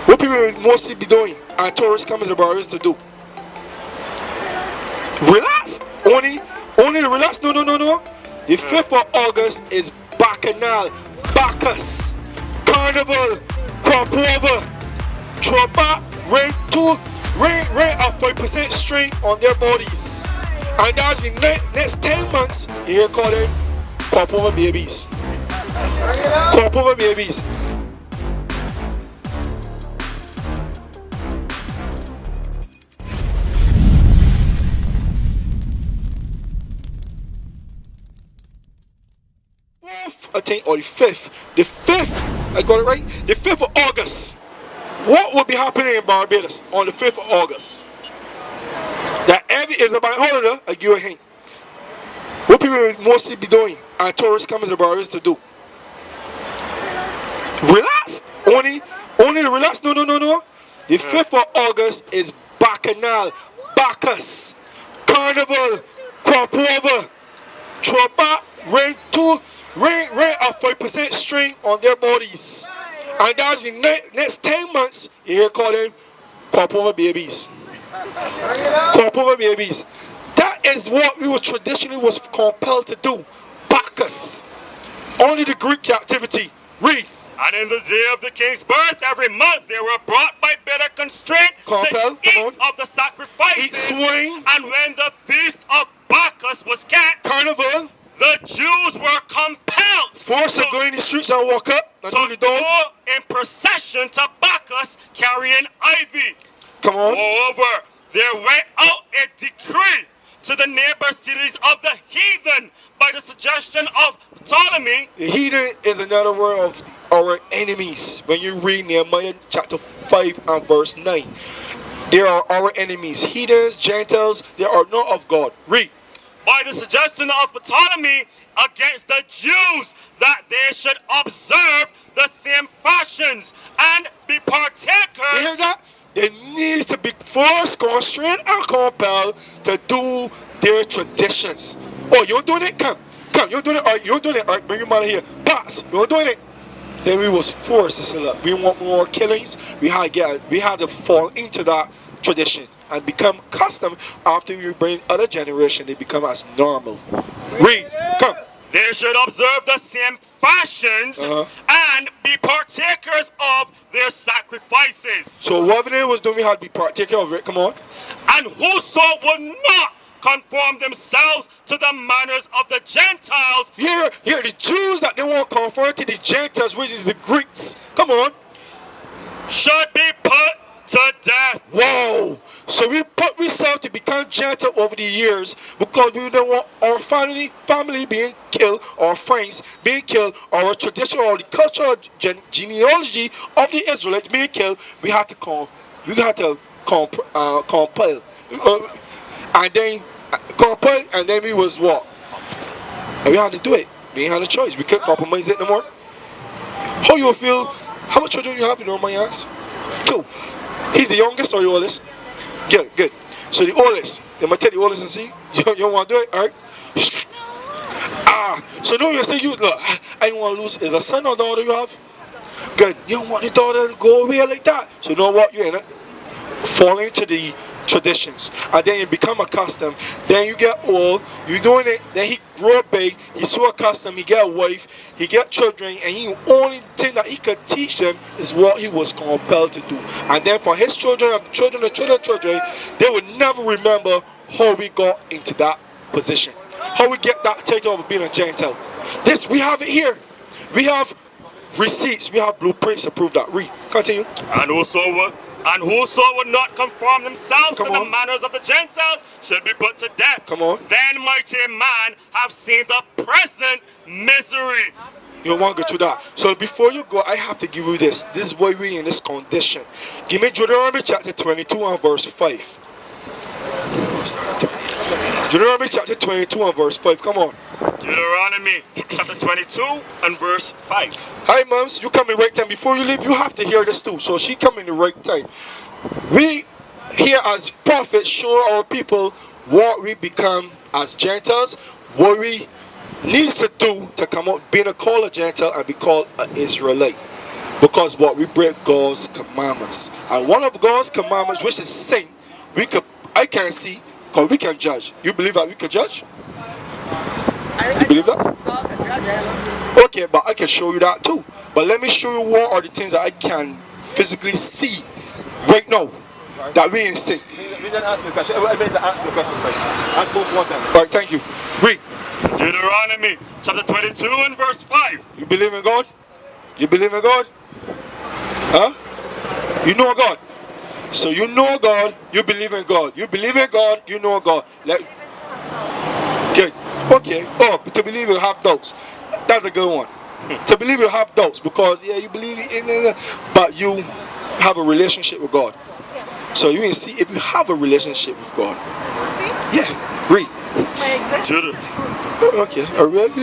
What people will mostly be doing and tourists coming to Barbados to do? Relax. Only to relax. No. The 5th of August is Bacchanal, Bacchus, Carnival, crop over, Tropa, rain of 5% strain on their bodies. And that's the next 10 months, you hear called it crop over babies. Crop over babies. I think, or the 5th. The 5th, I got it right? The 5th of August. What will be happening in Barbados on the 5th of August? That every Israelite holiday, I give you a hint. What people will mostly be doing and tourists coming to Barbados to do? Relax. Only to relax. No. The 5th of August is Bacchanal, Bacchus, Carnival, crop over, Tropa, rain of 5% strain on their bodies. And that's the next 10 months, you hear called them crop over babies. Crop over babies. That is what we were traditionally was compelled to do. Bacchus. Only the Greek captivity. Read. And in the day of the king's birth, every month they were brought by bitter constraint to eat of the sacrifices. Eat swine. And when the feast of Bacchus was kept, Carnival, the Jews were compelled forced to go in the streets and walk up and do the go dog in procession to Bacchus carrying ivy. Come on. Moreover, there went out a decree to the neighbor cities of the heathen by the suggestion of Ptolemy. The heathen is another word of our enemies. When you read Nehemiah chapter 5 and verse 9, they are our enemies. Heathens, Gentiles, they are not of God. Read. By the suggestion of Ptolemy against the Jews, that they should observe the same fashions and be partakers. You hear that? They need to be forced, constrained, and compelled to do their traditions. Oh, you're doing it? Come, you're doing it. All right, you're doing it. All right, bring your mother here. Pass, you're doing it. Then we was forced to say, look, we want more killings. We had to fall into that tradition and become custom. After you bring other generation, they become as normal. Read, come. They should observe the same fashions and be partakers of their sacrifices. So whatever they was doing, we had to be partaker of it. Come on. And whoso would not conform themselves to the manners of the Gentiles. Here, the Jews that they won't conform to the Gentiles, which is the Greeks. Come on. Should be put to death. Whoa. So we put ourselves to become gentle over the years because we don't want our family being killed, our friends being killed, our tradition or the cultural genealogy of the Israelites being killed. We had to compel, and then we was what? And we had to do it. We had a choice. We couldn't compromise it no more. How you feel? How much children you have? You know my ass. 2. He's the youngest or the oldest? Good. So the oldest, they might take the oldest and see. You don't want to do it, all right? So now you say, look, I don't want to lose. Is a son or daughter you have? Good. You don't want the daughter to go away like that. So you know what? You end up falling to the traditions. And then you become accustomed. Then you get old. You're doing it. Then he grow big. He's so accustomed. He get a wife. He get children. And the only thing that he could teach them is what he was compelled to do. And then for his children, they would never remember how we got into that position. How we get that takeover of being a Gentile. This, we have it here. We have receipts. We have blueprints to prove that. Read. Continue. And whoso would not conform themselves to the manners of the Gentiles should be put to death. Come on. Then mighty man have seen the present misery. You don't want to go through that. So before you go, I have to give you this. This is why we're in this condition. Give me Deuteronomy chapter 22 and verse 5. Deuteronomy chapter 22 and verse 5. Come on. Deuteronomy chapter 22 and verse 5. Hi, moms. You come in the right time. Before you leave, you have to hear this too. So she come in the right time. We here as prophets show our people what we become as Gentiles, what we need to do to come out being a called a Gentile and be called an Israelite. Because what? We break God's commandments. And one of God's commandments, which is sin, I can't see, because we can judge. You believe that we can judge? You believe that? Okay, but I can show you that too. But let me show you what are the things that I can physically see right now that we ain't sin. We didn't answer the question. I meant to answer the question first. Ask both one time. Alright, thank you. Read. Deuteronomy chapter 22 and verse 5. You believe in God? You believe in God? Huh? You know God. So you know God, you believe in God. You believe in God, you know God. Good. Okay. Oh, to believe you have doubts. That's a good one. To believe you have doubts because you believe in it, but you have a relationship with God. So you can see if you have a relationship with God. See? Yeah. Read. Okay. Let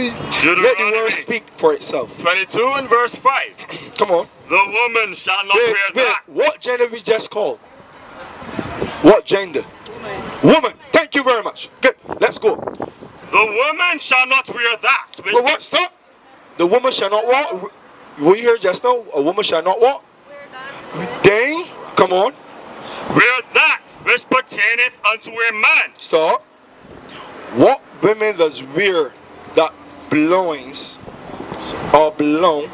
the word speak for itself. 22 and verse 5. Come on. The woman shall not wear that. What gender we just called? What gender? Woman. Thank you very much. Good. Let's go. The woman shall not wear that. But what? Stop. The woman shall not walk. Were you here just now? A woman shall not walk. Dang. Come on. Wear that which pertaineth unto a man. Stop. What women does wear that belongs or belong,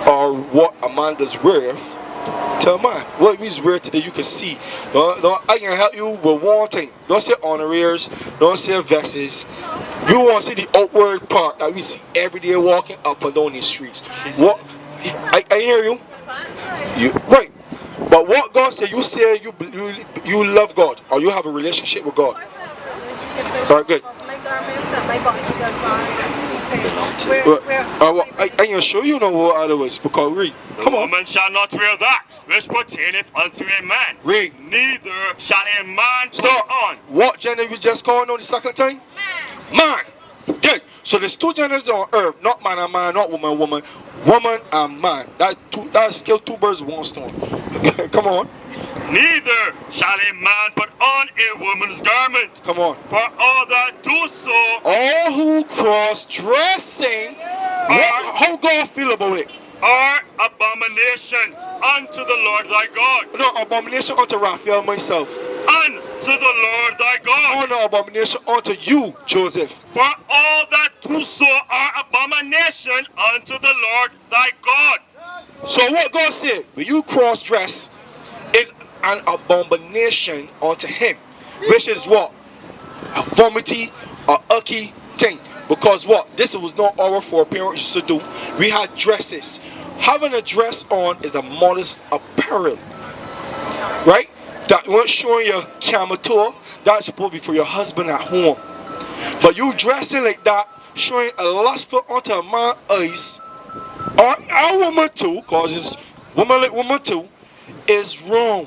or what a man does wear to a man? What we wear today, you can see. I can help you with one thing. Don't say honoraries, don't say vests. You want to see the outward part that we see every day walking up and down these streets. What? I hear you. Right. But what God said, you say you love God or you have a relationship with God. Alright, good. My garments and my body does not. I can show you no what otherwise because read. Come on. The woman shall not wear that which pertaineth unto a man. Read. Neither shall a man put Stop. on. What gender you just called on the second time? Man. Good. So there's two genders on earth, not man and man, not woman, woman and man. That's kill two birds with one stone. Come on. Neither shall a man put on a woman's garment. Come on. For all that do so, All who cross dressing, how God feel about it? are abomination unto the Lord thy God. No, abomination unto Raphael myself. Unto the Lord thy God. Oh no, abomination unto you, Joseph. For all that do so are abomination unto the Lord thy God. So what God said, when you cross dress, is an abomination unto him. Which is what? A vomity, a icky thing. Because what? This was not our foreparents used to do. We had dresses. Having a dress on is a modest apparel. Right? That weren't showing your camel toe. That's supposed to be for your husband at home. But you dressing like that, showing a lustful unto a man's eyes, or a woman too, because it's woman like woman too, is wrong.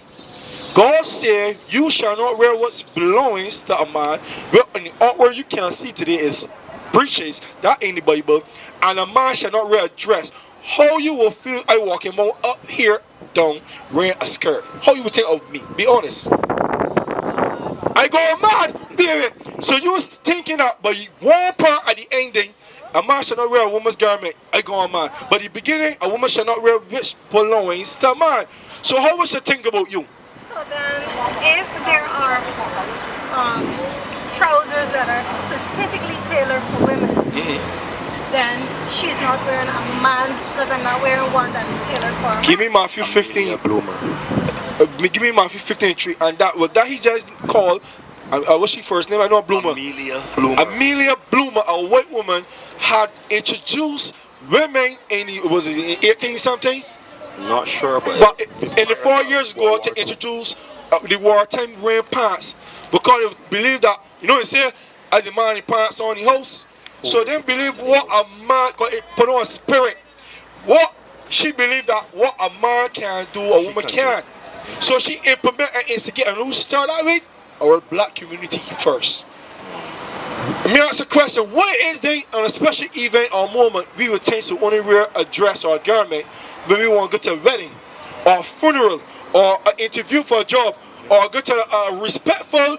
God said, you shall not wear what belongs to a man. Well, in the outward you can see today is breeches. That ain't the Bible. And a man shall not wear a dress. How you will feel I walking more up here down wearing a skirt? How you would think of me? Be honest. I go mad, baby. So you was thinking that, but one part at the ending, a man shall not wear a woman's garment. I go mad. But the beginning, a woman shall not wear which belongs to a man. So how would you think about you? So then, if there are trousers that are specifically tailored for women, then she's not wearing a man's, because I'm not wearing one that is tailored for a man. Give me Matthew 15. Give me Matthew 15:3, and that he just called. What's she first name? I know Bloomer. Amelia Bloomer, a white woman, had introduced women in was it in 18 something? Not sure, but in the 4 years ago to introduce the wartime wearing pants because they believe that they say as the man in pants on the house. So they believe what a man put on spirit. What she believed that what a man can do, a woman can. So she implement and instigate, and who start that with? Our black community first. Let me ask a question. What is there on a special event or moment we would tend to only wear a dress or a garment when we want to go to a wedding or a funeral or an interview for a job or go to a respectful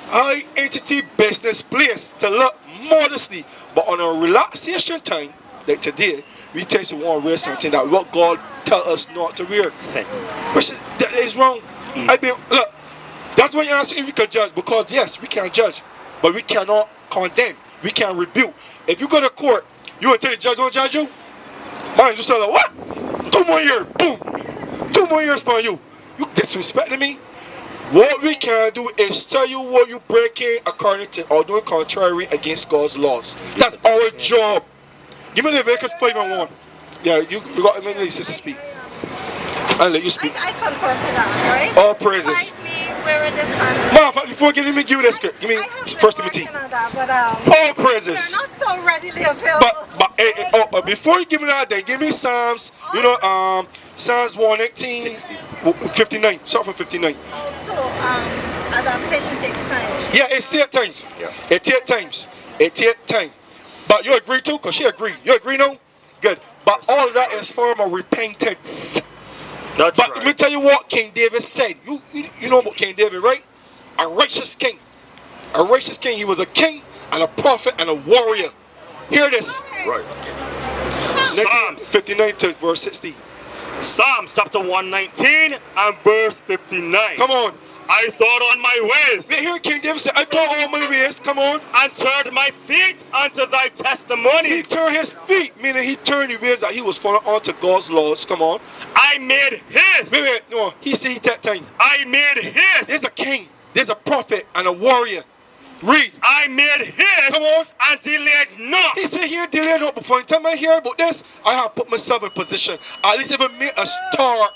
high entity business place to look modestly, but on a relaxation time like today, we tend to want to wear something that what God tell us not to wear. Sin. Which is wrong. I mean, look, that's why you ask if we can judge, because yes, we can judge, but we cannot condemn. We can rebuke. If you go to court, you want to tell the judge don't judge you? Man, you say like, what? 2 more years, boom. 2 more years for you. You disrespecting me? What we can do is tell you what you breaking according to or doing contrary against God's laws. That's our job. Give me Leviticus 5:1. Yeah, you got a minute to speak. I'll let you speak. I confirm to that, right? All praises. Like me wearing this answer. Mom, before giving me, give me that script. Give me I have been 1 Timothy. working on that, but All praises. they're not so readily available. But before you give me that, then give me Psalms. You know, Psalms 118, 59. Start from 59. Also, adaptation takes time. Yeah, it takes time. Yeah. It takes times. It takes time. But you agree too? Because she agreed. You agree now? Good. But all of that is form of repentance. That's But right. let me tell you what King David said. You know about King David, right? A righteous king. A righteous king. He was a king and a prophet and a warrior. Hear this. Right. Psalms. 59 to verse 60. Psalms chapter 119 and verse 59. Come on. I thought on my ways Yeah, here King David said, I thought all my ways. Come on. and turned my feet unto thy He testimonies. turned his feet, meaning he turned the ways that he was following onto God's laws. Come on. I made his. Wait, no. He said he that time. I made his. There's a king. There's a prophet and a warrior. Read. I made his. Come on. And delayed not. He said he ain't delayed no before. Time I hear about this, I have put myself in position. At least if I make a start,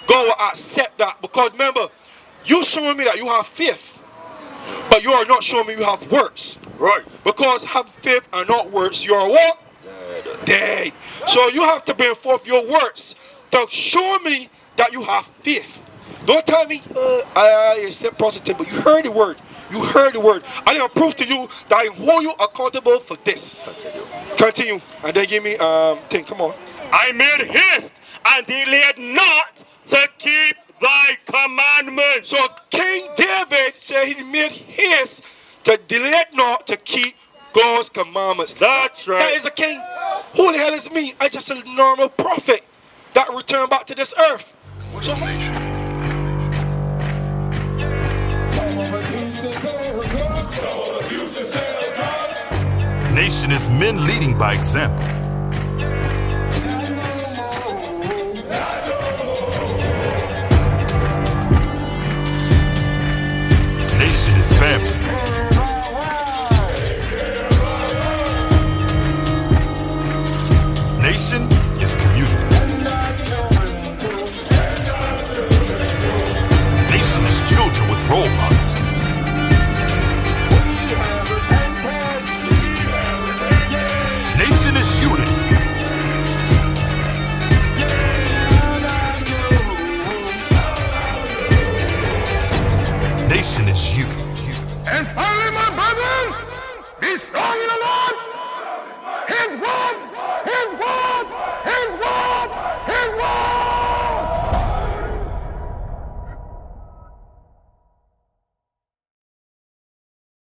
God will accept that. Because remember, you showing me that you have faith, but you are not showing me you have works. Right. Because have faith and not works, you are what? Dead. So you have to bring forth your works to show me that you have faith. Don't tell me, I step positive, but you heard the word. You heard the word. I need to prove to you that I hold you accountable for this. Continue. And then give me thing. Come on. I made haste and delayed not to keep thy commandments. So King David said he made haste to delay not to keep God's commandments. That's right. That is a king. Who the hell is me? I just a normal prophet that returned back to this earth. So, Nation is men leading by example. Nation is family. Nation is community. Nation is children with role models. Nation is unity. Nation is